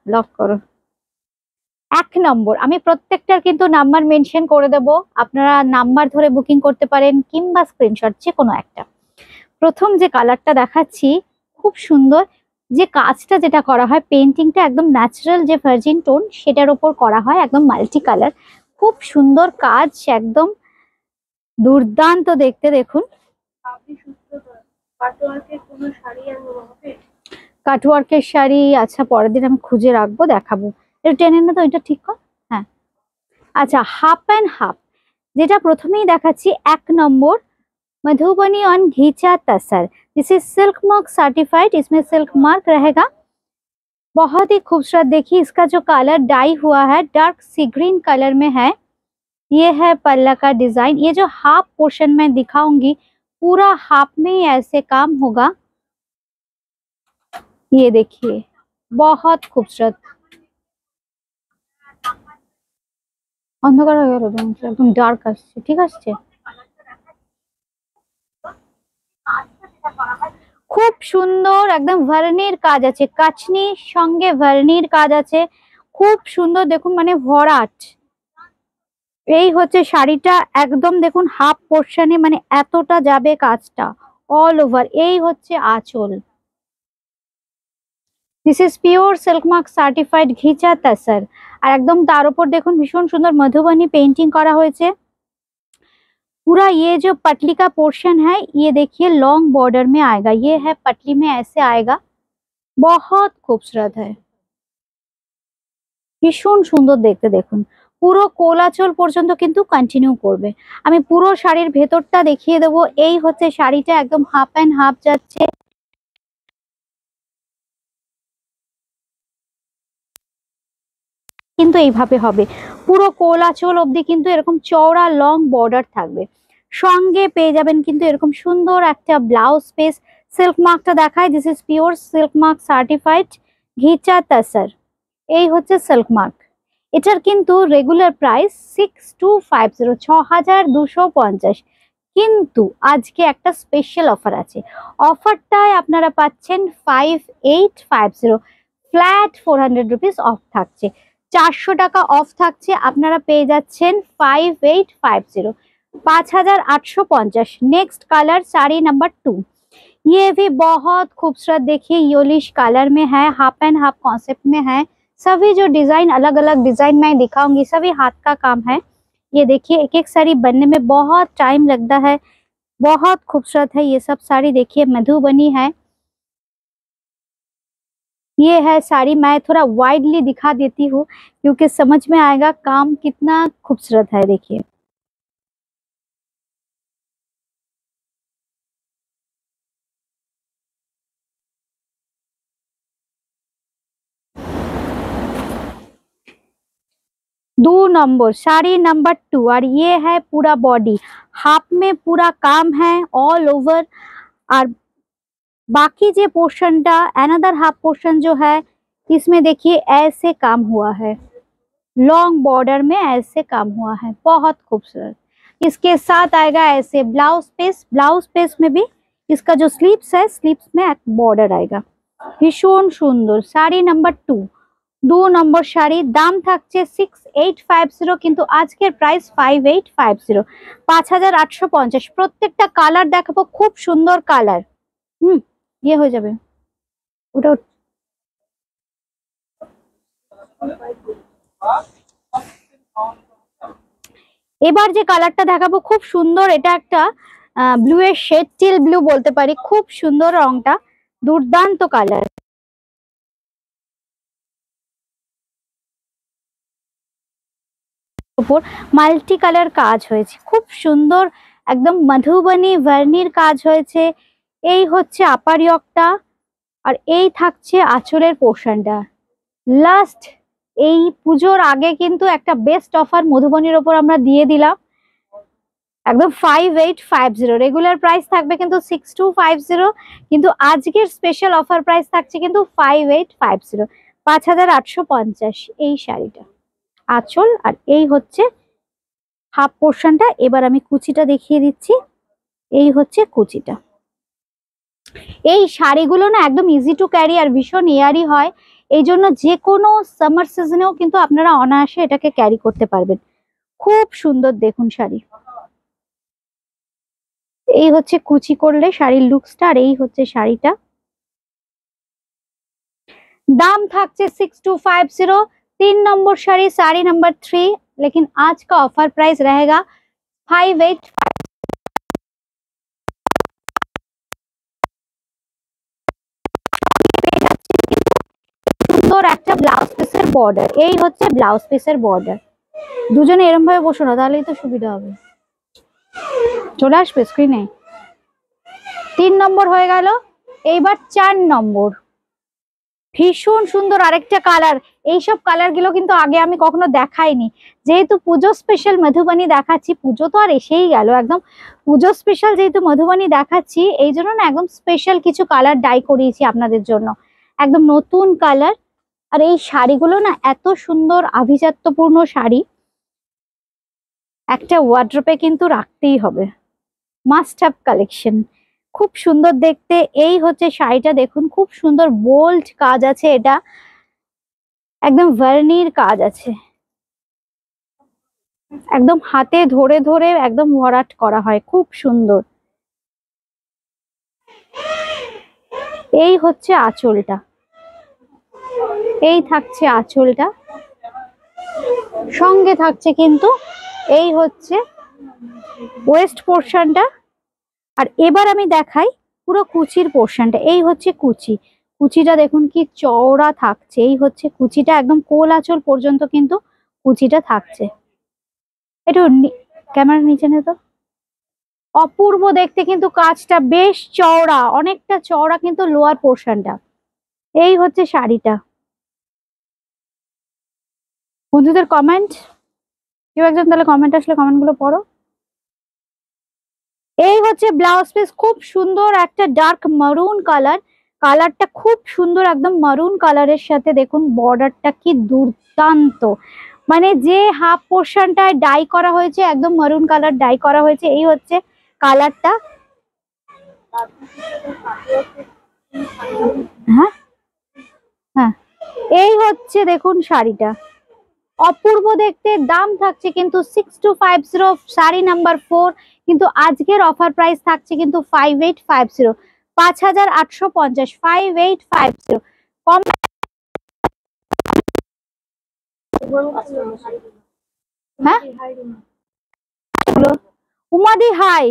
Lock করো। 1 নম্বর, আমি প্রত্যেকটার কিন্তু নাম্বার মেনশন করে দেব, আপনারা নাম্বার ধরে বুকিং করতে পারেন কিংবা স্ক্রিনশট যে কোনো একটা। প্রথম যে কালারটা দেখাচ্ছি খুব সুন্দর, যে কাজটা যেটা করা হয় পেন্টিংটা একদম ন্যাচারাল যে ভার্জিন টোন সেটার উপর করা হয়, একদম মাল্টি কালার, খুব সুন্দর কাজ, একদম দুর্দান্ত দেখতে। দেখুন কাটওয়ার্কের শাড়ি, আচ্ছা পরের দিন আমি খুঁজে রাখবো, দেখাবো। এটা টেনে না তো, এটা ঠিক কর। হ্যাঁ আচ্ছা, হাফ অ্যান্ড হাফ যেটা প্রথমেই দেখাচ্ছি 1 নম্বর, Madhubani on ghicha tasar. This is silk mark certified, इसमें सिल्क मार्क रहेगा। बहुत ही खूबसूरत, देखिए इसका जो कलर डाई हुआ है डार्क सी ग्रीन कलर में है। ये है पल्ला का डिजाइन। ये जो हाफ पोर्शन में दिखाऊंगी पूरा हाफ में ही ऐसे काम होगा। ये देखिए बहुत खूबसूरत, अंधकार हो गया एकदम डार्क আসছে, ঠিক আছে। খুব সুন্দর একদম ভার্নির কাজ আছে, কাচনির সঙ্গে ভার্নির কাজ আছে, খুব সুন্দর দেখুন, মানে ভরাট। এই হচ্ছে শাড়িটা, একদম দেখুন হাফ পোর্শনে মানে এতটা যাবে কাজটা অল ওভার। এই হচ্ছে আঁচল। This is pure silk mark certified ghicha tasar. আর একদম তার উপর দেখুন ভীষণ সুন্দর মধুবনী পেন্টিং করা হয়েছে। पूरा ये जो पटली का पोर्शन है ये देखिए लॉन्ग बॉर्डर में आएगा, ये है पटली में ऐसे आएगा, बहुत खूबसूरत है, ভীষণ সুন্দর দেখতে। দেখুন পুরো কোলাচল পর্যন্ত কিন্তু কন্টিনিউ করবে। আমি পুরো শাড়ির ভেতরটা দেখিয়ে দেবো। এই হচ্ছে শাড়িটা, একদম হাফ অ্যান্ড হাফ যাচ্ছে, কিন্তু এইভাবে হবে পুরো কোলাচল অবধি, কিন্তু এরকম চওড়া লং বর্ডার থাকবে। সঙ্গে পেয়ে যাবেন কিন্তু এরকম সুন্দর একটা ব্লাউজ পিস। সিল্ক মার্কটা দেখায়, this is pure silk mark certified ghicha tasar. এই হচ্ছে সিল্ক মার্ক। এটার কিন্তু রেগুলার প্রাইস 6250, 6250, কিন্তু আজকে একটা স্পেশাল অফার আছে। অফারটায় আপনারা পাচ্ছেন 5850, ফ্ল্যাট 400 রুপিস অফ থাকছে, 400 টাকা অফ থাকছে। আপনারা পেয়ে যাচ্ছেন 5850, 5850। नेक्स्ट कलर साड़ी नंबर 2, ये भी बहुत खूबसूरत, देखिए योलिश कलर में है, हाफ एंड हाफ कॉन्सेप्ट में है। सभी जो डिजाइन अलग अलग डिजाइन मैं दिखाऊंगी, सभी हाथ का काम है। ये देखिए एक एक साड़ी बनने में बहुत टाइम लगता है, बहुत खूबसूरत है ये सब साड़ी। देखिए मधुबनी है, ये है साड़ी। मैं थोड़ा वाइडली दिखा देती हूँ क्योंकि समझ में आएगा काम कितना खूबसूरत है। देखिए दो नंबर साड़ी नंबर 2, और ये है पूरा बॉडी, हाफ में पूरा काम है ऑल ओवर। और बाकी जो पोर्शनटा अनदर हाफ पोर्शन जो है इसमें देखिए ऐसे काम हुआ है, लॉन्ग बॉर्डर में ऐसे काम हुआ है, बहुत खूबसूरत। इसके साथ आएगा ऐसे ब्लाउज पीस, ब्लाउज पीस में भी इसका जो स्लीव्स है स्लीव्स में एक बॉर्डर आएगा। भीषण सुंदर শাড়ি নাম্বার 2, 2 নম্বর শাড়ি। দাম থাকছে 6850, কিন্তু আজকের প্রাইস 5850, 5850। প্রত্যেকটা কালার দেখাবো, খুব সুন্দর কালার। ইয়ে হয়ে যাবে ওটা। এবার যে কালারটা দেখাবো খুব সুন্দর, এটা একটা ব্লু এর শেড, টিল ব্লু বলতে পারি, খুব সুন্দর রংটা, দুর্দান্ত কালার। উপর মাল্টি কালার কাজ হয়েছে, খুব সুন্দর, একদম মধুবনী ভার্নির কাজ হয়েছে। এই হচ্ছে আপার ইয়কটা, আর এই থাকছে আঁচলের পোর্শনটা। লাস্ট এই পুজোর আগে কিন্তু একটা বেস্ট অফার মধুবনীর ওপর আমরা দিয়ে দিলাম, একদম 5850। রেগুলার প্রাইস থাকবে কিন্তু 6250, কিন্তু আজকের স্পেশাল অফার প্রাইস থাকছে কিন্তু 5850, 5850 এই শাড়িটা। আঁচল আর এই হচ্ছে হাফ পোর্শনটা। এবার আমি কুচিটা দেখিয়ে দিচ্ছি, এই হচ্ছে কুচিটা। এই শাড়িগুলো না একদম ইজি টু ক্যারি আর ভীষণ এয়ারি হয়। এই জন্য যে কোনো সামার সিজনেও কিন্তু আপনারা অনায়াসে এটাকে ক্যারি করতে পারবেন। খুব সুন্দর দেখুন শাড়ি। এই হচ্ছে কুচি করলে শাড়ির লুকসটা, আর এই হচ্ছে শাড়িটা। दाम থাকছে 6250। 3 नंबर শাড়ি, साड़ी नंबर 3। लेकिन आज का ऑफर प्राइस रहेगा 585। সুন্দর একটা ব্লাউজ পিসের বর্ডার, এই হচ্ছে ব্লাউজ পিসের বর্ডার। দুজনে এরকম ভাবে বসো না, তাহলেই তো সুবিধা হবে। চলে আসবে স্ক্রিনে। 3 নম্বর হয়ে গেল, এইবার 4 নম্বর। ভীষণ সুন্দর আরেকটা কালার। এইসব কালার গুলো কিন্তু আগে আমি কখনো দেখাইনি, যেহেতু পুজো স্পেশাল মধুবনী দেখাচ্ছি। পুজো তো আর এসেই গেল, একদম পুজো স্পেশাল যেহেতু মধুবনী দেখাচ্ছি, এই জন্য না একদম স্পেশাল কিছু কালার ডাই করিয়েছি আপনাদের জন্য, একদম নতুন কালার। আর এই শাড়িগুলো না এত সুন্দর আভিজাত্যপূর্ণ শাড়ি, একটা ওয়ার্ড্রপে কিন্তু রাখতেই হবে, মাস্ট হ্যাভ কালেকশন। খুব সুন্দর দেখতে। এই হচ্ছে শাড়িটা, দেখুন খুব সুন্দর বোল্ড কাজ আছে, এটা একদম ভার্নির কাজ আছে, একদম হাতে ধরে ধরে একদম ভরাট করা হয়, খুব সুন্দর। এই হচ্ছে আঁচলটা, এই থাকছে আঁচলটা, সঙ্গে থাকছে কিন্তু এই হচ্ছে ওয়েস্ট পোর্শনটা। আর এবার আমি দেখাই পুরো কুচির পোর্শনটা। এই হচ্ছে কুচি, কুচিটা দেখুন কি চওড়া থাকছে। এই হচ্ছে কুচিটা, একদম কোল আঁচল পর্যন্ত কিন্তু কুচিটা থাকছে। একটু ক্যামেরা নিচে নে তো। অপূর্ব দেখতে কিন্তু কাজটা, বেশ চওড়া, অনেকটা চওড়া কিন্তু লোয়ার পোর্শনটা। এই হচ্ছে শাড়িটা। বন্ধুদের কমেন্ট, কেউ একজন তাহলে কমেন্ট আসলে কমেন্ট গুলো পড়ো। এই হচ্ছে ব্লাউজ পিস, খুব সুন্দর একটা ডার্ক মারুন কালার। কালারটা খুব সুন্দর, একদম মারুন কালারের সাথে দেখুন বর্ডারটা কি দুর্দান্ত। মানে যে হাফ পোর্শনটায় ডাই করা হয়েছে, একদম মারুন কালার ডাই করা হয়েছে। এই হচ্ছে কালারটা। হ্যাঁ হ্যাঁ, এই হচ্ছে দেখুন শাড়িটা, অপূর্ব দেখতে। দাম থাকছে কিন্তু 6250, শাড়ি নাম্বার 4। কিন্তু আজকের অফার প্রাইস থাকছে কিন্তু 5850, 5850, 5850। কম। হ্যাঁ উমাদি হাই,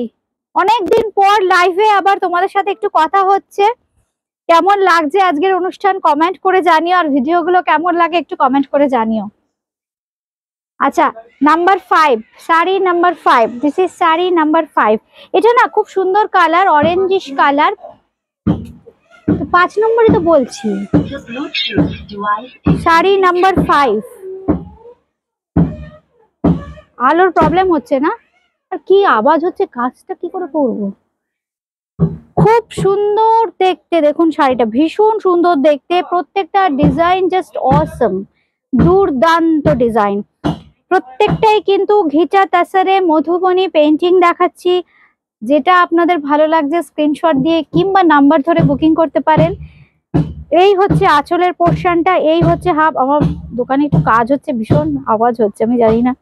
অনেকদিন পর লাইভে আবার তোমাদের সাথে একটু কথা হচ্ছে। কেমন লাগছে আজকের অনুষ্ঠান কমেন্ট করে জানিও, আর ভিডিওগুলো কেমন লাগে একটু কমেন্ট করে জানিও। আচ্ছা, number 5, sari number 5, this is sari number 5। এটা না খুব সুন্দর কালার, অরেঞ্জিশ কালার। 5 নম্বরই তো বলছি, শাড়ি নাম্বার 5। আলোর প্রবলেম হচ্ছে না, আর কি আওয়াজ হচ্ছে, কাজটা কি করে করবো। খুব সুন্দর দেখতে, দেখুন শাড়িটা ভীষণ সুন্দর দেখতে, প্রত্যেকটা ডিজাইন জাস্ট অসম, দুর্দান্ত ডিজাইন। প্রত্যেকটাই কিন্তু ঘিচা তাসারে মধুবনী পেন্টিং দেখাচ্ছি। যেটা আপনাদের ভালো লাগছে স্ক্রিনশট দিয়ে কিংবা নাম্বার ধরে বুকিং করতে পারেন। এই হচ্ছে আঁচলের পোর্শনটা, এই হচ্ছে হাফ। আমার দোকানে একটু কাজ হচ্ছে, ভীষণ আওয়াজ হচ্ছে, আমি জানি না।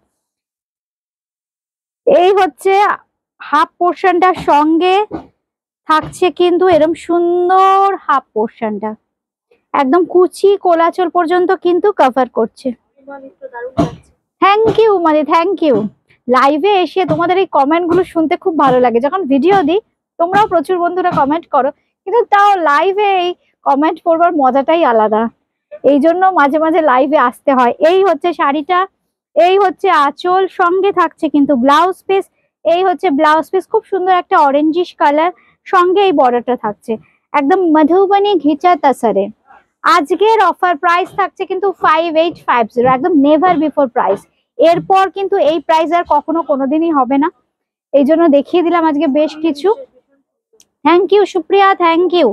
এই হচ্ছে হাফ পোর্শনটা, সঙ্গে থাকছে কিন্তু এরকম সুন্দর হাফ পোর্শনটা, একদম কুচি কোলাচল পর্যন্ত কিন্তু কভার করছে। থ্যাংক ইউ মানে, থ্যাংক ইউ। লাইভে এসে তোমাদের এই কমেন্ট গুলো শুনতে খুব ভালো লাগে। যখন ভিডিও দিই তোমরাও প্রচুর বন্ধুরা কমেন্ট করো, কিন্তু তাও লাইভে এই কমেন্ট পড়বার মজাটাই আলাদা। এই জন্য মাঝে মাঝে লাইভে আসতে হয়। এই হচ্ছে শাড়িটা, এই হচ্ছে আঁচল, সঙ্গে থাকছে কিন্তু ব্লাউজ পিস। এই হচ্ছে ব্লাউজ পিস, খুব সুন্দর একটা অরেঞ্জিশ কালার, সঙ্গে এই বর্ডারটা থাকছে, একদম মধুবনী ঘিচা তাসারে। আজকের অফার প্রাইস থাকছে কিন্তু 5850, একদম নেভার বিফোর প্রাইস। এরপর কিন্তু এই প্রাইস আর কখনো কোনোদিনই হবে না, এই জন্য দেখিয়ে দিলাম আজকে বেশ কিছু। Thank you Supriya, thank you.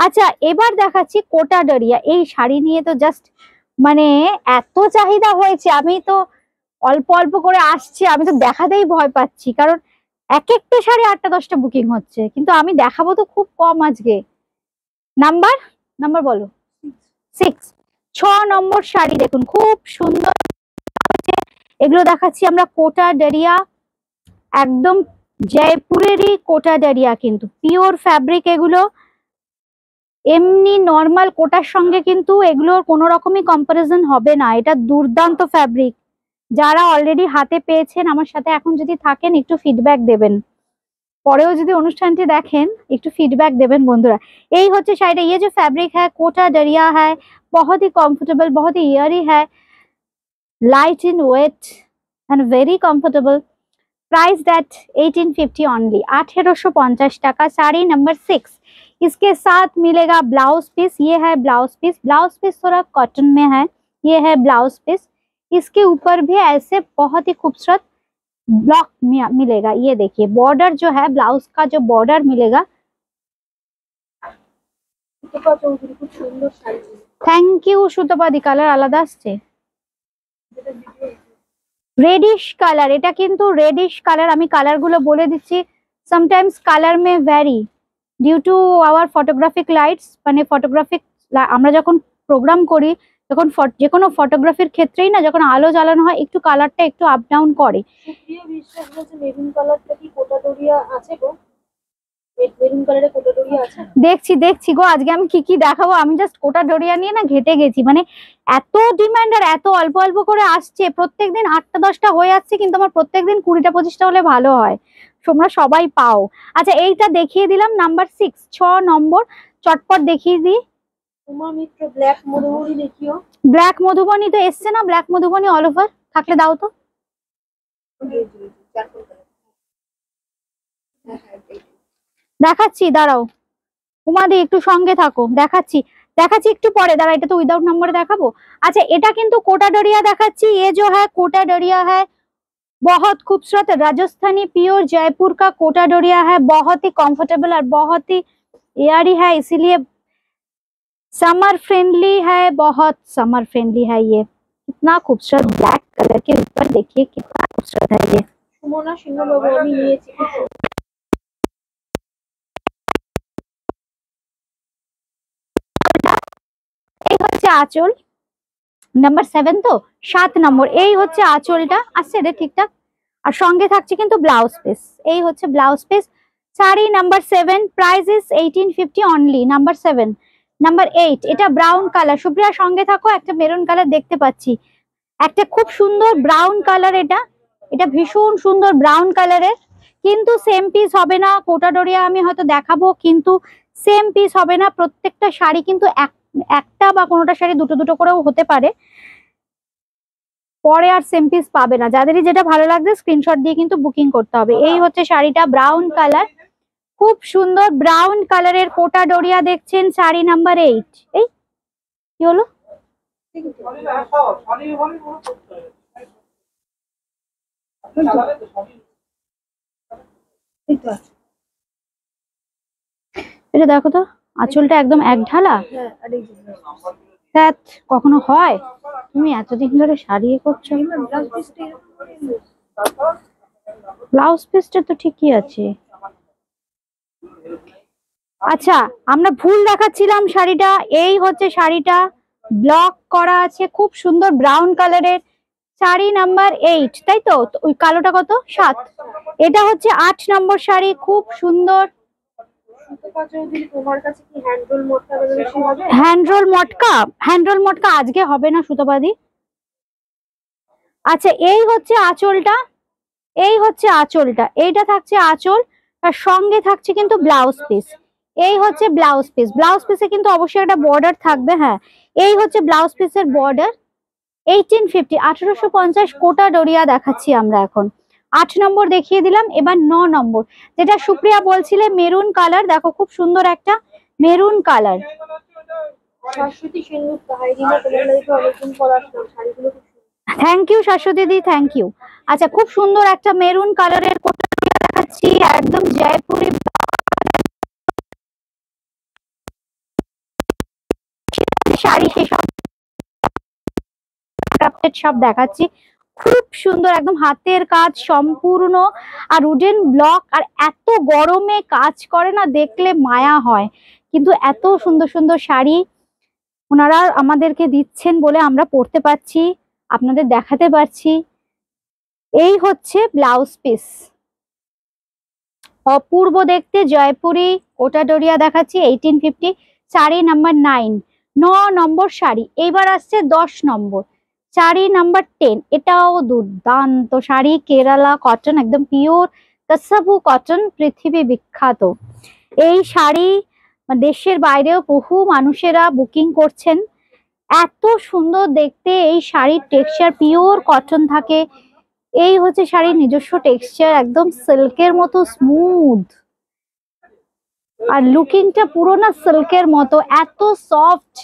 আচ্ছা, এবার দেখাচ্ছি কোটা ডরিয়া। এই শাড়ি নিয়ে তো জাস্ট মানে এত চাহিদা হয়েছে, আমি তো অল্প অল্প করে আসছে, আমি তো দেখাতেই ভয় পাচ্ছি, কারণ এক একটা শাড়ি 8টা 10টা বুকিং হচ্ছে, কিন্তু আমি দেখাবো তো খুব কম আজকে। নাম্বার নাম্বার বলো। 6। নম্বর শাড়ি দেখুন, খুব সুন্দর। এগুলো দেখাচ্ছি আমরা কোটা ডারিয়া, একদম জয়পুরেরই কোটা ডারিয়া, কিন্তু পিওর ফ্যাব্রিক এগুলো। এমনি নর্মাল কোটার সঙ্গে কিন্তু এগুলোর কোনো রকমই কম্পারিজন হবে না। এটা দুর্দান্ত ফ্যাব্রিক। যারা অলরেডি হাতে পেয়েছেন আমার সাথে এখন যদি থাকেন একটু ফিডব্যাক দেবেন, পরেও যদি অনুষ্ঠানটি দেখেন একটু ফিডব্যাক देवें বন্ধুরা। এই হচ্ছে শাড়িটা। ये जो फैब्रिक है कोटा डरिया है, बहुत ही कंफर्टेबल, बहुत ही एयरी है, light in weight and very comfortable. Price that 1850 only, 1850 টাকা। साड़ी नंबर 6। इसके साथ मिलेगा ब्लाउज पीस। ये है ब्लाउज पीस। ब्लाउज पीस थोड़ा कॉटन में है। ये है ब्लाउज पीस। इसके ऊपर भी ऐसे बहुत ही खूबसूरत ब्लॉक मिलेगा। ये देखिए बॉर्डर जो है, ब्लाउज का जो बॉर्डर मिलेगा। Thank you সুতপাদি। কালার আলাদা আসছে, রেডিশ কালার। এটা কিন্তু রেডিশ কালার। আমি কালার গুলো বলে দিচ্ছি। Sometimes colour may vary due to our photographic lights, মানে ফটোগ্রাফিক আমরা যখন প্রোগ্রাম করি তখন যে কোনো ফটোগ্রাফির ক্ষেত্রেই না, যখন আলো জ্বালানো হয় একটু কালারটা একটু আপ ডাউন করে। সুপ্রিয়া বিশ্বাস বলছে মেরুন কালারটা কি কোটা ডোরিয়া আছে গো? মেরুন কালারে কোটা ডোরিয়া আছে? দেখছি দেখছি গো, আজকে আমি কি কি দেখাবো। আমি জাস্ট কোটা ডোরিয়া নিয়ে না ঘেটে গেছি। মানে এত ডিমান্ড আর এত অল্প অল্প করে আসছে, প্রত্যেকদিন 8টা 10টা হয়ে যাচ্ছে, কিন্তু আমার প্রত্যেকদিন 20টা 25টা হলে ভালো হয়, তোমরা সবাই পাও। আচ্ছা এইটা দেখিয়ে দিলাম নাম্বার 6, 6 নম্বর। চটপট দেখিয়ে দিই। উমা মিত্র ব্ল্যাক মধুবনী দেখিও। ব্ল্যাক মধুবনী তো এসছে না, ব্ল্যাক মধুবনী অল ওভার থাকলে দাও তো। দেখাচ্ছি দাঁড়াও উমাদি, একটু সঙ্গে থাকো, দেখাচ্ছি দেখাচ্ছি একটু পরে। দাঁড়া, এটা তো উইদাউট নাম্বারে দেখাবো। अच्छा এটা কিন্তু কোটা डोरिया দেখাচ্ছি। ये जो है कोटा डोरिया है, बहुत खूबसूरत राजस्थानी प्योर जयपुर का कोटा डोरिया है। बहुत ही कंफर्टेबल और बहुत ही एयरी है, इसीलिए समर फ्रेंडली है, बहुत समर फ्रेंडली है। ये कितना खूबसूरत ब्लैक कलर के ऊपर देखिए, कितना खूबसूरत है ये। সুমনা সিংহ বাবু আমি নিয়েছি। এই হচ্ছে আঁচল নাম্বার 7, তো 7 নম্বর। এই হচ্ছে আঁচলটা আসছে রে ঠিকঠাক, আর সঙ্গে থাকছে কিন্তু ব্লাউজ পিস। এই হচ্ছে blouse piece. Sari number 7, price is 1850 only. Number 7। Number 8 এটা ব্রাউন কালার। সুপ্রিয়া সঙ্গে থাকো, একটা মেরুন কালার দেখতে পাচ্ছি, একটা খুব সুন্দর ব্রাউন কালার। এটা এটা ভীষণ সুন্দর ব্রাউন কালারের, কিন্তু সেম পিস হবে না। কোটা ডোরিয়া আমি হয়তো দেখাবো, কিন্তু সেম পিস হবে না। প্রত্যেকটা শাড়ি কিন্তু একটা বা কোনোটা শাড়ি দুটো দুটো করেও হতে পারে, পরে আর সেম পিস পাবে না। যাদেরই যেটা ভালো লাগবে স্ক্রিনশট দিয়ে কিন্তু বুকিং করতে হবে। এই হচ্ছে শাড়িটা, ব্রাউন কালার, খুব সুন্দর ব্রাউন কালারের কোটা ডোরিয়া দেখছেন। শাড়ি নাম্বার 8। এই কি হলো, এটা দেখো তো, আঁচলটা একদম এক ঢালা। ধ্যাৎ, কখনো হয়? তুমি এতদিন ধরে শাড়ি করছো, ব্লাউজ পিসটা তো ঠিকই আছে। আচ্ছা আমরা ভুল দেখাচ্ছিলাম শাড়িটা। এই হচ্ছে শাড়িটা, ব্লক করা আছে, খুব সুন্দর ব্রাউন কালারের। শাড়ি নাম্বার 8, তাই তো? ওই কালোটা কত? 7। এটা হচ্ছে 8 নম্বর শাড়ি, খুব সুন্দর। হ্যান্ডরোল মটকা, হ্যান্ডরোল মটকা আজকে হবে না সুতোপাদি। আচ্ছা এই হচ্ছে আঁচলটা, এই হচ্ছে আঁচলটা। এইটা থাকছে আঁচল, তার সঙ্গে থাকছে কিন্তু ব্লাউজ পিস। এই হচ্ছে ব্লাউজ পিস। ব্লাউজ পিসে কিন্তু অবশ্যই একটা বর্ডার থাকবে। হ্যাঁ, এই হচ্ছে ব্লাউজ পিসের বর্ডার। 1850, 1850 কোটা ডোরিয়া দেখাচ্ছি আমরা এখন। 8 নম্বর দেখিয়ে দিলাম। এবার 9 নম্বর, যেটা সুপ্রিয়া বলছিলে মেরুন কালার। দেখো খুব সুন্দর একটা maroon colour. Thank you Shashwati di, thank you. আচ্ছা খুব সুন্দর একটা মেরুন কালারের কোটা ডোরিয়া দেখাচ্ছি, একদম জয়পুরি শাড়ি, সেসব সব দেখাচ্ছি। খুব সুন্দর একদম হাতের কাজ সম্পূর্ণ, আর উডেন ব্লক। আর এত গরমে কাজ করে না, দেখলে মায়া হয়। কিন্তু এত সুন্দর সুন্দর শাড়ি, ওনারা আমাদেরকে দিচ্ছেন বলে আমরা পড়তে পারছি, আপনাদের দেখাতে পারছি। এই হচ্ছে ব্লাউজ পিস, অপূর্ব দেখতে জয়পুরি কোটাডোরিয়া দেখাচ্ছি 1850, শাড়ি নাম্বার 9, 9 নম্বর শাড়ি। এইবার আসছে 10 নম্বর শাড়ি নাম্বার 10। এটাও দুর্দান্ত শাড়ি, কেরালা কটন, একদম পিওর কাসাবু কটন, পৃথিবী বিখ্যাত এই শাড়ি। দেশের বাইরেও বহু মানুষেরা বুকিং করছেন। এত সুন্দর দেখতে এই শাড়ির টেক্সচার, পিওর কটন থাকে। এই হচ্ছে শাড়ির নিজস্ব টেক্সচার, একদম সিল্কের মতো স্মুথ, আর লুকিংটা পুরো না সিল্কের মতো, এত সফট,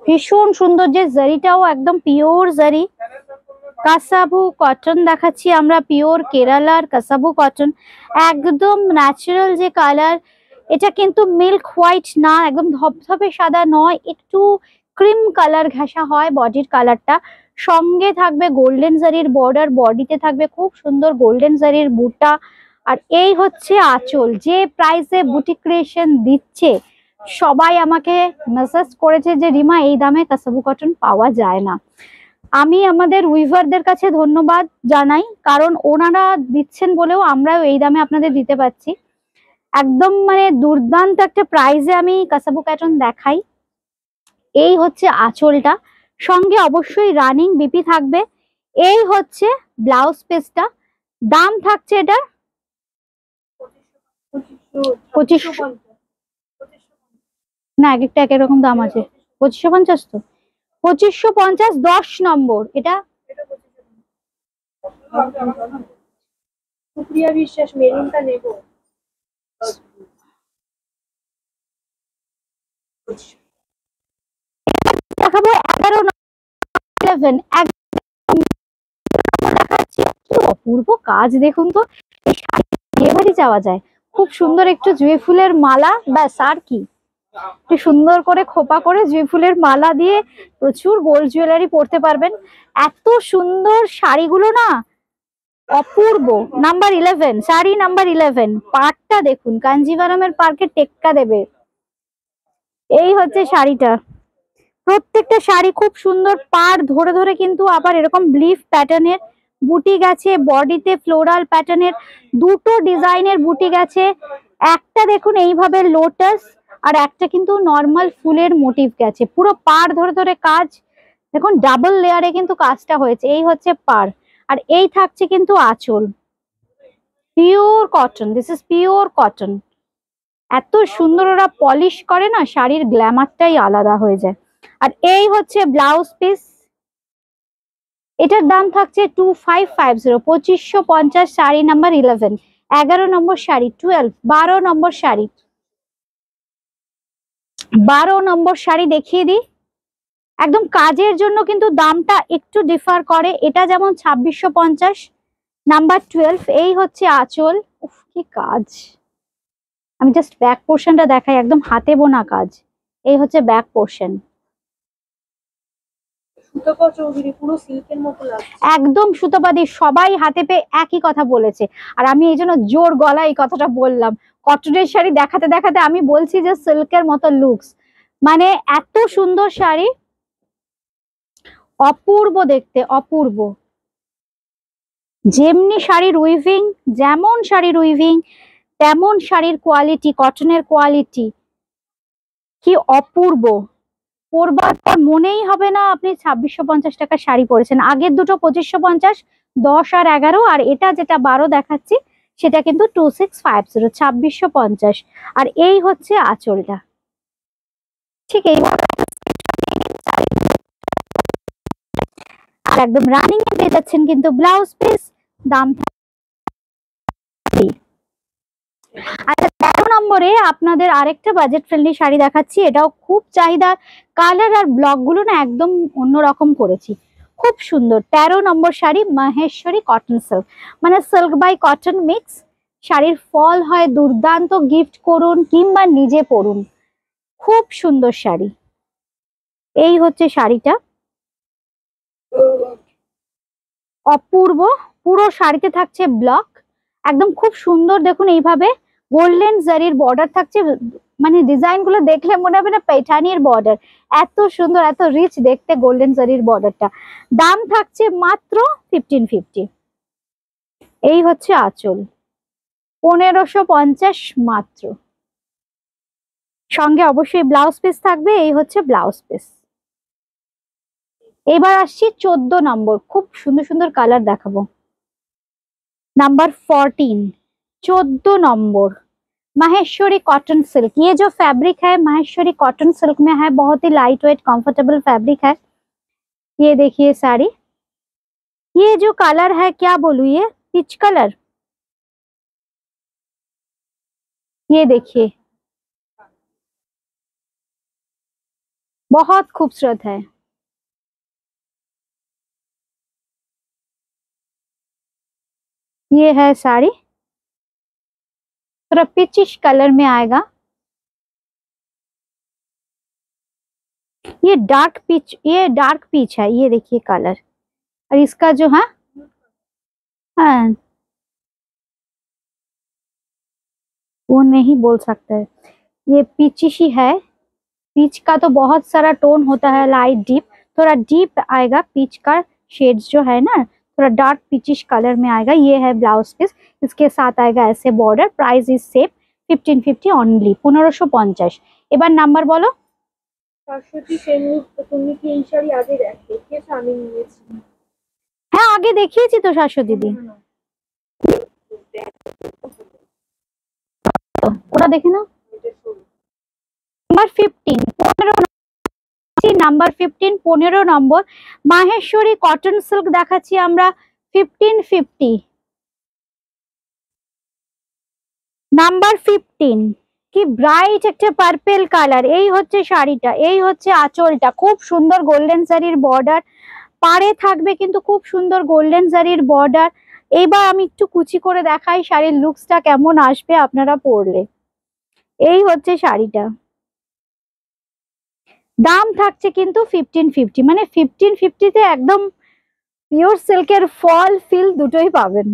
ভীষণ সুন্দর। যে জারিটাও একদম পিওর জারি, কাসাবু কটন দেখাচ্ছি আমরা, পিওর কেরালার কাসাবু কটন, একদম ন্যাচারাল যে কালার। এটা কিন্তু মিল্ক হোয়াইট না, একদম ধবধবে সাদা নয়, একটু ক্রিম কালার ঘেঁষা হয় বডির কালারটা। সঙ্গে থাকবে গোল্ডেন জারির বর্ডার, বডিতে থাকবে খুব সুন্দর গোল্ডেন জারির বুটা। আর এই হচ্ছে আঁচল। যে প্রাইসে বুটিক ক্রিয়েশন দিচ্ছে, সবাই আমাকে মেসেজ করেছে যে রিমা এই দামে কাসাবু কটন পাওয়া যায় না। আমি আমাদের উইভারদের কাছে ধন্যবাদ জানাই, কারণ ওনারা দিচ্ছেন বলেও আমরাও এই দামে আপনাদের দিতে পারছি। একদম মানে দুর্দান্ত একটা প্রাইসে আমি কাসাবু কটন দেখাই। এই হচ্ছে আঁচলটা, সঙ্গে অবশ্যই রানিং বিপি থাকবে। এই হচ্ছে ব্লাউজ পিসটা, দাম থাকছে এটা 2500। না, এক একটা এক এক রকম দাম আছে। 2550 তো, 2550, 10 নম্বর এটা। সুপ্রিয়া বিশ্বাস, মেরুনটা নেব। দেখাবো 11, 11 দেখাচ্ছি। কি অপূর্ব কাজ দেখুন তো, বিয়ে বাড়ি যাওয়া যায়। খুব সুন্দর একটু জুঁই ফুলের মালা, ব্যাস আর কি। একটু সুন্দর করে খোপা করে জুঁই ফুলের মালা দিয়ে প্রচুর গোল্ড জুয়েলারি পরতে পারবেন। এত সুন্দর শাড়িগুলো না, অপূর্ব। নাম্বার 11, শাড়ি নাম্বার 11, পাড়টা দেখুন, কাঞ্জিভারামের পার্কে টেক্কা দেবে। এই হচ্ছে শাড়িটা, প্রত্যেকটা শাড়ি খুব সুন্দর, পাড় ধরে ধরে কিন্তু আবার এরকম ব্লিফ প্যাটার্নের বুটি গেছে, বডিতে ফ্লোরাল প্যাটার্নের দুটো ডিজাইনের বুটি গেছে। একটা দেখুন এইভাবে লোটাস, আর একটা কিন্তু নর্মাল ফুলের মোটিভ গেছে, পুরো পাড় ধরে ধরে কাজ। দেখুন ডাবল লেয়ারে কিন্তু কাজটা হয়েছে। এই হচ্ছে পাড়, আর এই থাকছে কিন্তু আঁচল, pure cotton, this is pure cotton. এত সুন্দর ওরা পলিশ করে না, শাড়ির গ্ল্যামারটাই আলাদা হয়ে যায়। আর এই হচ্ছে ব্লাউজ পিস, এটার দাম থাকছে 2550, 2550, শাড়ি নাম্বার 11, 11 নম্বর শাড়ি, 12, 12 নম্বর শাড়ি, 12 নম্বর শাড়ি দেখিয়ে দিই। একদম কাজের জন্য কিন্তু দামটা একটু ডিফার করে, এটা যেমন 2650, নাম্বার 12। এই হচ্ছে আঁচল, উফ কি কাজ। আমি জাস্ট ব্যাক পোর্শনটা দেখাই, একদম হাতে বোনা কাজ। এই হচ্ছে ব্যাক পোর্শন, সুতপা চৌধুরী, পুরো সিল্কের মতো লাগছে। একদম সুতোপাদি, সবাই হাতে পেয়ে একই কথা বলেছে। আর আমি এই জন্য জোর গলায় এই কথাটা বললাম। কটনের শাড়ি দেখাতে দেখাতে আমি বলছি যে সিল্কের মতো লুকস, মানে এত সুন্দর শাড়ি, অপূর্ব দেখতে, অপূর্ব। যেমনি শাড়ির উইভিং, যেমন শাড়ির উইভিং তেমন শাড়ির কোয়ালিটি, কটনের কোয়ালিটি কি অপূর্ব। পরবার পর মনেই হবে না আপনি 2650 টাকার শাড়ি পরেছেন। আগের দুটো 2550, 10 আর 11, আর এটা যেটা 12 দেখাচ্ছি সেটা কিন্তু 2650, 2650। আর এই হচ্ছে আঁচলটা, ঠিক এইভাবে। আর একদম রানিং এ পেয়ে যাচ্ছেন কিন্তু ব্লাউজ পিস, দাম আচ্ছা। 13 নম্বরে আপনাদের আরেকটা বাজেট ফ্রেন্ডলি শাড়ি দেখাচ্ছি, এটাও খুব চাহিদা। কালার আর ব্লক গুলো না একদম অন্যরকম করেছি, খুব সুন্দর। 13 নম্বর শাড়ি, মাহেশ্বরী কটন সিল্ক, মানে সিল্ক বাই কটন মিক্স। শাড়ির ফল হয় দুর্দান্ত, গিফট করুন কিংবা নিজে পরুন, খুব সুন্দর শাড়ি। এই হচ্ছে শাড়িটা, অপূর্ব। পুরো শাড়িতে থাকছে ব্লক, একদম খুব সুন্দর। দেখুন এইভাবে গোল্ডেন জারির বর্ডার থাকছে, মানে ডিজাইন গুলো দেখলে মনে হবে না पैठानिর বর্ডার, এত সুন্দর এত রিচ দেখতে গোল্ডেন জারির বর্ডারটা। দাম থাকছে মাত্র 1550। এই হচ্ছে আঁচল, 1550 মাত্র। সঙ্গে অবশ্যই ব্লাউজ পিস থাকবে, এই হচ্ছে ব্লাউজ পিস। এবার আসছি 14 নম্বর, খুব সুন্দর সুন্দর কালার দেখাবো। Number 14, 14 number Maheshwari cotton silk. ये जो फैब्रिक है माहेश्वरी कॉटन सिल्क में है, बहुत ही लाइट वेट कंफर्टेबल फैब्रिक है। ये देखिए साड़ी, ये जो कलर है क्या बोलूं, ये पिच कलर, ये देखिए बहुत खूबसूरत है। ये है साड़ी, थोड़ा पिचिश कलर में आएगा। ये डार्क पीच, ये डार्क पीच है, ये देखिए कलर। और इसका जो है हाँ वो नहीं बोल सकते है, ये पीचिश ही है। पीच का तो बहुत सारा टोन होता है, लाइट डीप, थोड़ा डीप आएगा पीच का शेड्स जो है ना, थोड़ा डार्क पीचिश कलर में आएगा। ये है ब्लाउज पीस, इसके साथ आएगा ऐसे border. Price is same 1550 only, 1550। এবার নাম্বার বলো। শাশ্বতী সেনগুপ্ত, তুমি কি এই শাড়ি আগে দেখিয়েছো? আমি নিয়েছি। হ্যাঁ আগে দেখিয়েছি তো শাশ্বতী দিদি, তো ওটা দেখে নাও। নাম্বার 15, 15 নাম্বার 15, 15 নম্বর মাহেশ্বরী কটন সিল্ক দেখাচ্ছি আমরা 1550। নাম্বার 15 কি ব্রাইট একটা পার্পল কালার। এই হচ্ছে শাড়িটা, এই হচ্ছে আঁচলটা, খুব সুন্দর গোল্ডেন জারির বর্ডার, পাড়ে থাকবে কিন্তু খুব সুন্দর গোল্ডেন জারির বর্ডার। এইবার আমি একটু কুচি করে দেখাই শাড়ির লুকসটা কেমন আসবে আপনারা পরলে। এই হচ্ছে শাড়িটা, দাম থাকছে কিন্তু 1550, মানে 1550-তে একদম পিওর সিল্কের ফল ফিল দুটোই পাবেন।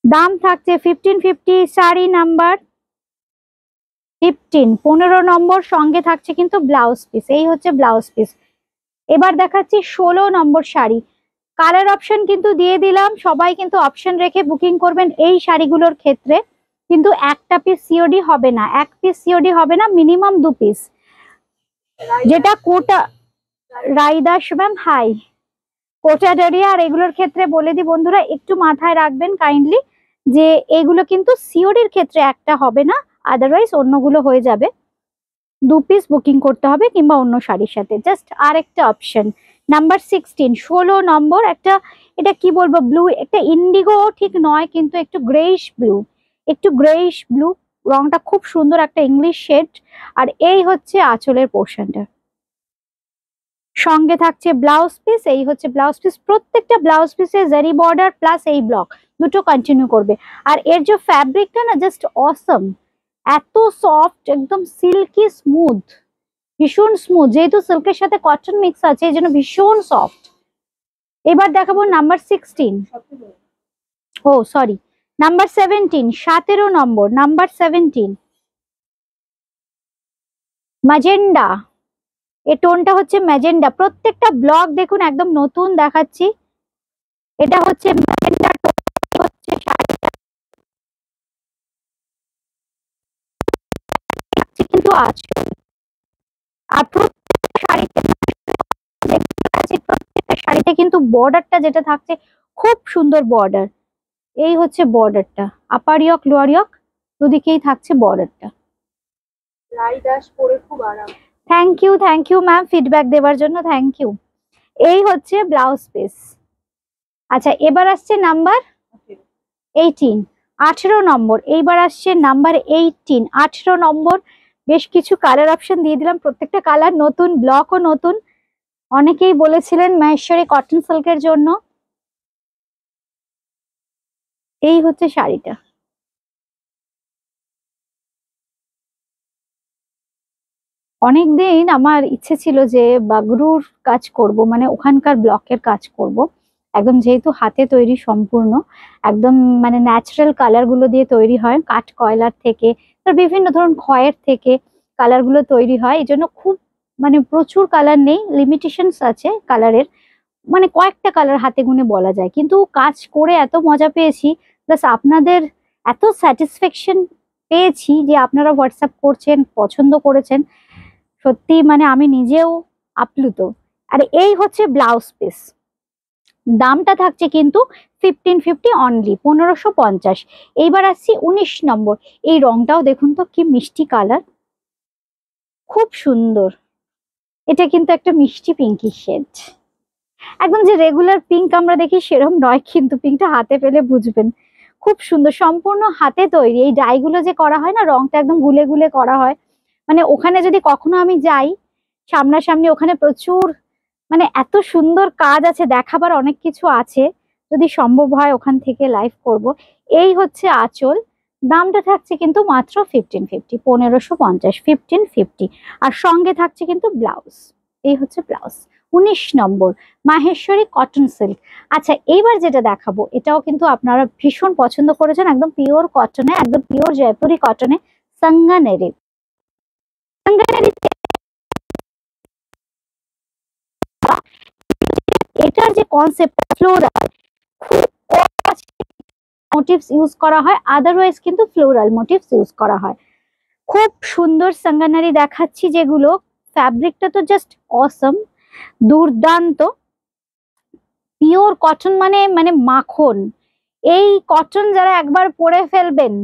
দাম থাকছে 1550। শাড়ি নাম্বার 15, 15 নম্বর, সঙ্গে থাকছে কিন্তু ব্লাউজ পিস। এই হচ্ছে ব্লাউজ পিস। এবার দেখাচ্ছি 16 নম্বর শাড়ি। কালার অপশন কিন্তু দিয়ে দিলাম, সবাই কিন্তু অপশন রেখে বুকিং করবেন এই শাড়িগুলোর ক্ষেত্রে। কিন্তু একটা পিস সিওডি হবে না, এক পিস সিওডি হবে না, মিনিমাম 2 পিস। যেটা কোটা রাইদাস ম্যাম হাই, কোটা ডরিয়া আর এগুলোর ক্ষেত্রে বলে দি বন্ধুরা একটু মাথায় রাখবেন কাইন্ডলি, যে এগুলো কিন্তু সিওডির ক্ষেত্রে একটা হবে না, আদারওয়াইজ অন্যগুলো হয়ে যাবে। 2 পিস বুকিং করতে হবে কিংবা অন্য শাড়ির সাথে। জাস্ট আর একটা অপশন নাম্বার 16, 16 নম্বর, একটা এটা কি বলবো ব্লু, একটা ইন্ডিগো ঠিক নয় কিন্তু একটু গ্রেইশ ব্লু, একটু গ্রেইশ ব্লু রংটা খুব সুন্দর একটা ইংলিশ শেড। আর এই হচ্ছে আঁচলের পোর্শনটা, সঙ্গে থাকছে ব্লাউজ পিস। এই হচ্ছে ব্লাউজ পিস, প্রত্যেকটা ব্লাউজ পিসে জারি বর্ডার প্লাস এই ব্লক দুটো কন্টিনিউ করবে। আর এর যে ফ্যাব্রিকটা না জাস্ট অসম, এত সফট, একদম সিল্কি স্মুথ, ভীষণ স্মুথ, যেহেতু সিল্কের সাথে কটন মিক্স আছে এই জন্য ভীষণ সফট। এবার দেখাবো নাম্বার 16, ও সরি নাম্বার 17, 17 নম্বর, নাম্বার 17 ম্যাজেন্ডা। এই টোনটা হচ্ছে ম্যাজেন্ডা, প্রত্যেকটা ব্লক দেখুন একদম নতুন দেখাচ্ছি। এটা হচ্ছে ম্যাজেন্ডা টোন, হচ্ছে শাড়িটা কিন্তু আঁচল। আর প্রত্যেকটা শাড়িতে প্রত্যেকটা শাড়িতে কিন্তু বর্ডারটা যেটা থাকছে খুব সুন্দর বর্ডার। এই হচ্ছে বর্ডারটা, আপার ইয়ক লোয়ার ইয়ক দুদিকেই থাকছে বর্ডারটা। রাইদাস পরে খুব আরাম। থ্যাংক ইউ ম্যাম ফিডব্যাক দেওয়ার জন্য, থ্যাংক ইউ। এই হচ্ছে ব্লাউজ পিস। আচ্ছা এবার আসছে নাম্বার 18, 18 নম্বর। এইবার আসছে নাম্বার 18, 18 নম্বর। বেশ কিছু কালার অপশন দিয়ে দিলাম, প্রত্যেকটা কালার নতুন, ব্লকও নতুন। অনেকেই বলেছিলেন মাহেশ্বরী কটন সিল্কের জন্য। এই হচ্ছে শাড়িটা, অনেকদিন আমার ইচ্ছে ছিল যে বাগরুর কাজ করব, মানে ওখানকার ব্লকের কাজ করব। একদম যেহেতু হাতে তৈরি সম্পূর্ণ, একদম মানে ন্যাচারাল কালার গুলো দিয়ে তৈরি হয়, কাঠ কয়লার থেকে, তার বিভিন্ন ধরুন ক্ষয়ের থেকে কালার গুলো তৈরি হয়। এই জন্য খুব মানে প্রচুর কালার নেই, লিমিটেশনস আছে কালারের, মানে কয়েকটা কালার হাতে গুনে বলা যায়। কিন্তু কাজ করে এত মজা পেয়েছি, প্লাস আপনাদের এত স্যাটিসফ্যাকশন পেয়েছি যে আপনারা হোয়াটসঅ্যাপ করছেন, পছন্দ করেছেন, সত্যি মানে আমি নিজেও আপ্লুত। আর এই হচ্ছে ব্লাউজ পিস, দামটা থাকছে কিন্তু 1550 অনলি, 1550। এইবার আসছি 19 নম্বর। এই রংটাও দেখুন তো কি মিষ্টি কালার, খুব সুন্দর। এটা কিন্তু একটা মিষ্টি পিঙ্কি শেড, একদম যে রেগুলার পিঙ্ক আমরা দেখি সেরকম নয়, কিন্তু পিঙ্কটা হাতে পেলে বুঝবেন। খুব সুন্দর, সম্পূর্ণ হাতে তৈরি। এই ডাইগুলো যে করা হয় না, রংটা একদম গুলে গুলে করা হয়। মানে ওখানে যদি কখনো আমি যাই সামনাসামনি, ওখানে প্রচুর মানে এত সুন্দর কাজ আছে, দেখাবার অনেক কিছু আছে। যদি সম্ভব হয় ওখান থেকে লাইভ করব। এই হচ্ছে আঁচল, দামটা থাকছে কিন্তু মাত্র 1550, 1550, 1550। আর সঙ্গে থাকছে কিন্তু ব্লাউজ। এই হচ্ছে ব্লাউজ। 19 নম্বর, মাহেশ্বরী কটন সিল্ক। আচ্ছা, এইবার যেটা দেখাবো এটাও কিন্তু আপনারা ভীষণ পছন্দ করেছেন, একদম পিওর কটনে, একদম পিওর জয়পুরি কটনে, সাঙ্গানেরি। সাঙ্গানেরিতে এটার যে কনসেপ্ট ফ্লোরাল, খুব মোটিভস ইউজ করা হয়, আদারওয়াইজ কিন্তু ফ্লোরাল মোটিভস ইউজ করা হয়। খুব সুন্দর সাঙ্গানারি দেখাচ্ছি যেগুলো, ফ্যাব্রিকটা তো জাস্ট অসম, দুর্দান্ত। পিওর কটন মানে মানে মাখন। এই কটন যারা একবার পরে ফেলবেন,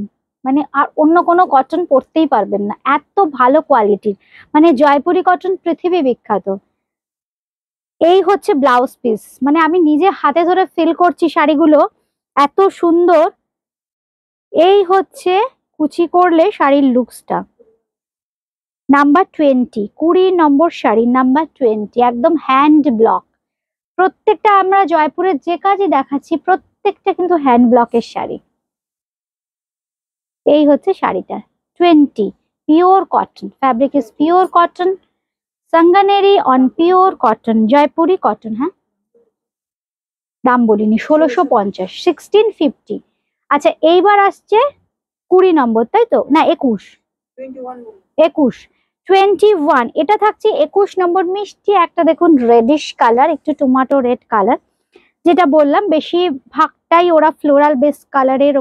মানে আর অন্য কোনো কটন পরতেই পারবেন না, এত ভালো কোয়ালিটির। মানে জয়পুরি কটন পৃথিবী বিখ্যাত। এই হচ্ছে ব্লাউজ পিস, মানে আমি নিজে হাতে ধরে ফিল করছি শাড়িগুলো এত সুন্দর। এই হচ্ছে কুচি করলে শাড়ির লুকসটা। নাম্বার 20, 20 নম্বর শাড়ি, নাম্বার 20, একদম হ্যান্ড ব্লক। প্রত্যেকটা আমরা জয়পুরের যে কাজই দেখাচ্ছি প্রত্যেকটা কিন্তু হ্যান্ড ব্লকের শাড়ি। এই হচ্ছে শাড়িটা 20, pure cotton, fabric is pure cotton, Sanganeri on pure cotton, Jaipuri cotton. হ্যাঁ, দাম বলিনি, 1650, 1650। আচ্ছা, এইবার আসছে 20 নম্বর, তাই তো না 21, 21, 21। এটা থাকছে 21 নম্বর, মিষ্টি একটা দেখুন রেডিশ কালার, একটু টমেটো রেড কালার। যেটা বললাম বেশিরভাগটাই ওরা ফ্লোরাল বেস কালারের,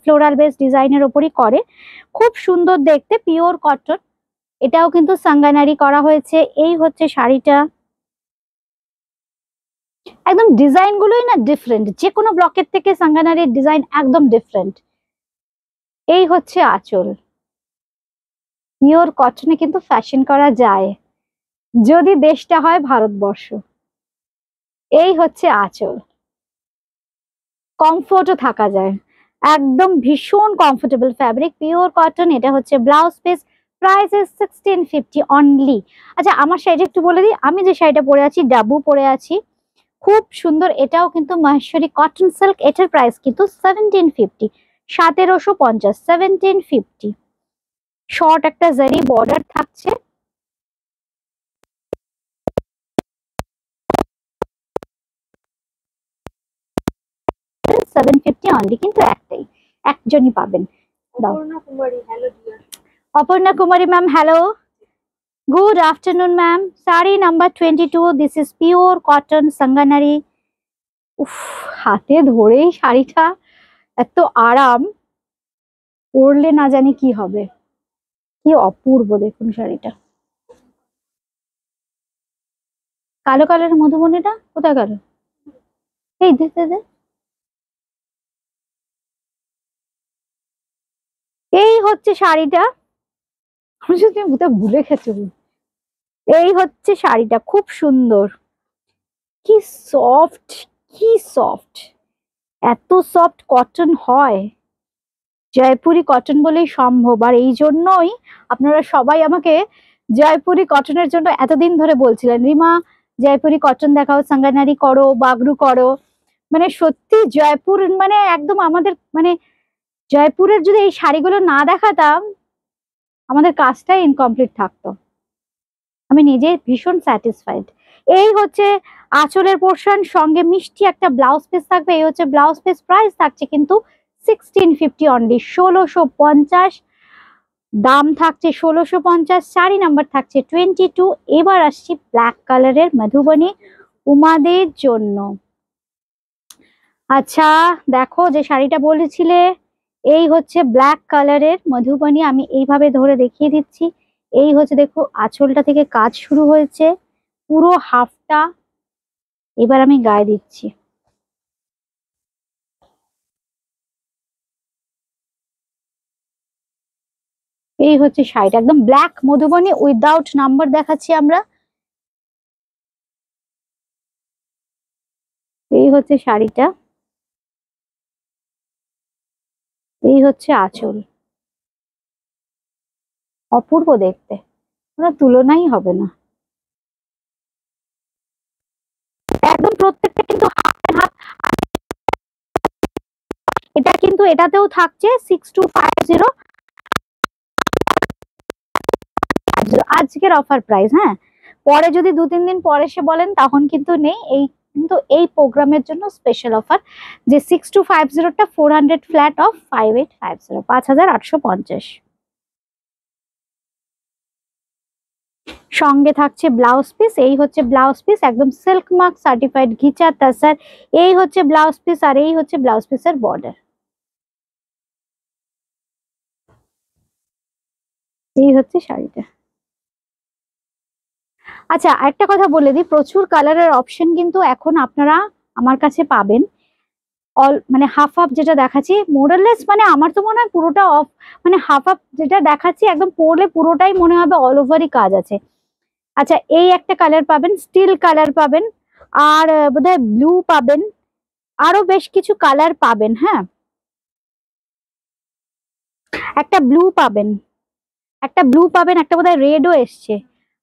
ফ্লোরাল বেস ডিজাইনের ওপরই করে। খুব সুন্দর দেখতে, পিওর কটন। এটাও কিন্তু সাঙ্গানারি করা হয়েছে। এই হচ্ছে শাড়িটা, একদম ডিজাইন গুলোই না ডিফারেন্ট, যে কোনো ব্লকের থেকে সাঙ্গানারির ডিজাইন একদম ডিফারেন্ট। এই হচ্ছে আঁচল, পিওর কটনে কিন্তু ফ্যাশন করা যায় যদি দেশটা হয় ভারতবর্ষ। এই হচ্ছে আঁচল, কমফোর্টও থাকা যায়, একদম ভীষণ কমফোর্টেবল ফ্যাব্রিক, পিওর কটন। এটা হচ্ছে blouse piece, price is 1650 only. আচ্ছা, আমার শাড়িটা একটু বলে দিই, আমি যে শাড়িটা পরে আছি ডাবু পরে আছি, খুব সুন্দর। এটাও কিন্তু মাহেশ্বরী কটন সিল্ক, এটার প্রাইস কিন্তু 1750, 1750, 1750। শর্ট একটা জারি বর্ডার থাকছে, 750 অনলি, কিন্তু একটাই, একজনই পাবেন। দাও। Aparna Kumari, hello dear. Aparna Kumari ma'am, hello, good afternoon ma'am. Sari number 22, this is pure cotton Sanganeri. উফ, হাতে ধরেই শাড়িটা এত আরাম, পরলে না জানি কি হবে। কি অপূর্ব দেখুন শাড়িটা। কালো কালারের মধুবনীটা কোথায় গেল? এই দে দে দে। এই হচ্ছে শাড়িটা, আমি যদি ভুলে গেছি। এই হচ্ছে শাড়িটা, খুব সুন্দর, কি সফট, কি সফট, এত সফট কটন হয়, জয়পুরি কটন বলেই সম্ভব। আর এই জন্যই আপনারা সবাই আমাকে জয়পুরি কটনের জন্য এতদিন ধরে বলছিলেন, রিমা জয়পুরি কটন দেখাও, সাঙ্গানারি করো, বাগরু করো। মানে সত্যি জয়পুর মানে একদম আমাদের মানে জয়পুরের যদি এই শাড়িগুলো না দেখাতাম আমাদের কাজটাই ইনকমপ্লিট থাকতো। আমি নিজে ভীষণ স্যাটিসফাইড। এই হচ্ছে আঁচলের পোর্শন, সঙ্গে মিষ্টি একটা ব্লাউজ পিস থাকবে। এই হচ্ছে ব্লাউজ পিস, প্রাইস থাকছে কিন্তু 1650 অনলি, 1650 দাম থাকছে, 1650। শাড়ি নাম্বার থাকছে 22। এবার আসছি ব্ল্যাক কালারের মধুবনী উমাদের জন্য। আচ্ছা দেখো, যে শাড়িটা বলেছিলে, এই হচ্ছে ব্ল্যাক কালারের মধুবনী। আমি এইভাবে ধরে দেখিয়ে দিচ্ছি। এই হচ্ছে দেখো, আঁচলটা থেকে কাজ শুরু হয়েছে, পুরো হাফটা। এবার আমি গায়ে দিচ্ছি। এই হচ্ছে শাড়িটা, একদম ব্ল্যাক মধুবনী উইদাউট নাম্বার দেখাচ্ছি আমরা। এই হচ্ছে শাড়িটা, এই হচ্ছে আঁচল। অপূর্ব দেখতে, কোনো তুলনাই হবে না। একদম প্রত্যেকটা কিন্তু হাফ এন্ড হাফ। এটা কিন্তু এটাতেও থাকছে 6250, আজকের অফার প্রাইস। হ্যাঁ, পরে যদি 2-3 দিন পরে এসে বলেন তখন কিন্তু নেই। এই কিন্তু এই প্রোগ্রামের জন্য স্পেশাল অফার, যে 6250টা 400 ফ্ল্যাট অফ 5850, 5850। সঙ্গে থাকছে ব্লাউজ পিস। এই হচ্ছে ব্লাউজ পিস, একদম silk mark certified ghicha tasar. এই হচ্ছে ব্লাউজ পিস, আর এই হচ্ছে ব্লাউজ পিসের বর্ডার। এই হচ্ছে শাড়িটা। আচ্ছা, একটা কথা বলে দিই, প্রচুর কালারের অপশন কিন্তু এখন আপনারা আমার কাছে পাবেন। অল মানে হাফ হাফ যেটা দেখাচ্ছি মোরাললেস, মানে আমার তো মনে হয় পুরোটা অফ, মানে হাফ হাফ যেটা দেখাচ্ছি একদম পরলে পুরোটাই মনে হবে অল ওভারই কাজ আছে। আচ্ছা, এই একটা কালার পাবেন, স্টিল কালার পাবেন, আর বোধহয় ব্লু পাবেন, আরো বেশ কিছু কালার পাবেন। হ্যাঁ, একটা ব্লু পাবেন, একটা ব্লু পাবেন, একটা বোধহয় রেডও এসছে,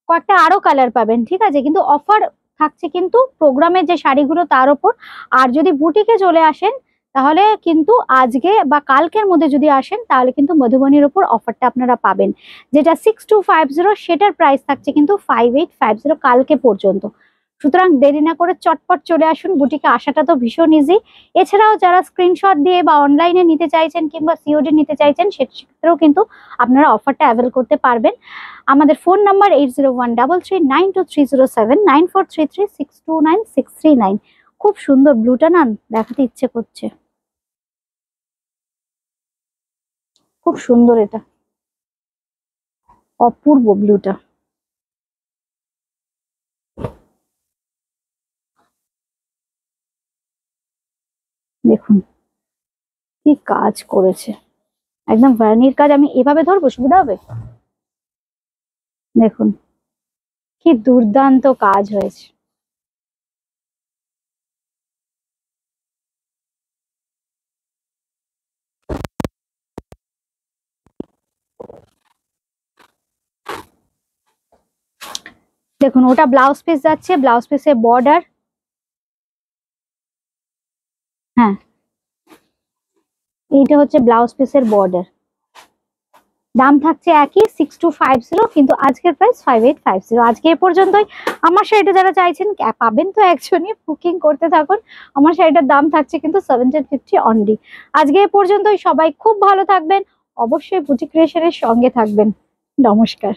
কয়েকটা আরো কালার পাবেন। ঠিক আছে, কিন্তু অফার থাকছে কিন্তু প্রোগ্রামের যে শাড়িগুলো তার উপর। আর যদি বুটিকে চলে আসেন তাহলে কিন্তু আজকে বা কালকের মধ্যে যদি আসেন তাহলে কিন্তু মধুবনীর উপর অফারটা আপনারা পাবেন, যেটা 6250, সেটার প্রাইস থাকছে কিন্তু 5850 কালকে পর্যন্ত। সুতরাং দেরি না করে চটপট চলে আসুন, বুটিকে আসাটা তো ভীষণ ইজি। এছাড়াও যারা স্ক্রিনশট দিয়ে বা অনলাইনে নিতে চাইছেন কিংবা সিওডি নিতে চাইছেন, সেক্ষেত্রেও কিন্তু আপনারা অফারটা অ্যাভেল করতে পারবেন। আমাদের ফোন নাম্বার 8013392307, 9433629639। খুব সুন্দর ব্লুটা, না দেখাতে ইচ্ছে করছে, খুব সুন্দর এটা, অপূর্ব ব্লুটা। দেখুন কি কাজ করেছে, একদম ভার্নির কাজ। আমি এভাবে ধরবো, সুবিধা হবে? দেখুন কি দুর্দান্ত কাজ হয়েছে। দেখুন, ওটা ব্লাউজ পিস যাচ্ছে, ব্লাউজ পিসের বর্ডার। হ্যাঁ, এইটা হচ্ছে ব্লাউজ পিসের বর্ডার। দাম থাকছে একই 6250, কিন্তু আজকের প্রাইস 5850। আজকে এ পর্যন্তই। আমার শাড়িটা যারা চাইছেন পাবেন তো একজনই, বুকিং করতে থাকুন। আমার শাড়িটার দাম থাকছে কিন্তু 1750 অনলি। আজকে এ পর্যন্তই। সবাই খুব ভালো থাকবেন, অবশ্যই বুটিক ক্রিয়েশনের সঙ্গে থাকবেন। নমস্কার।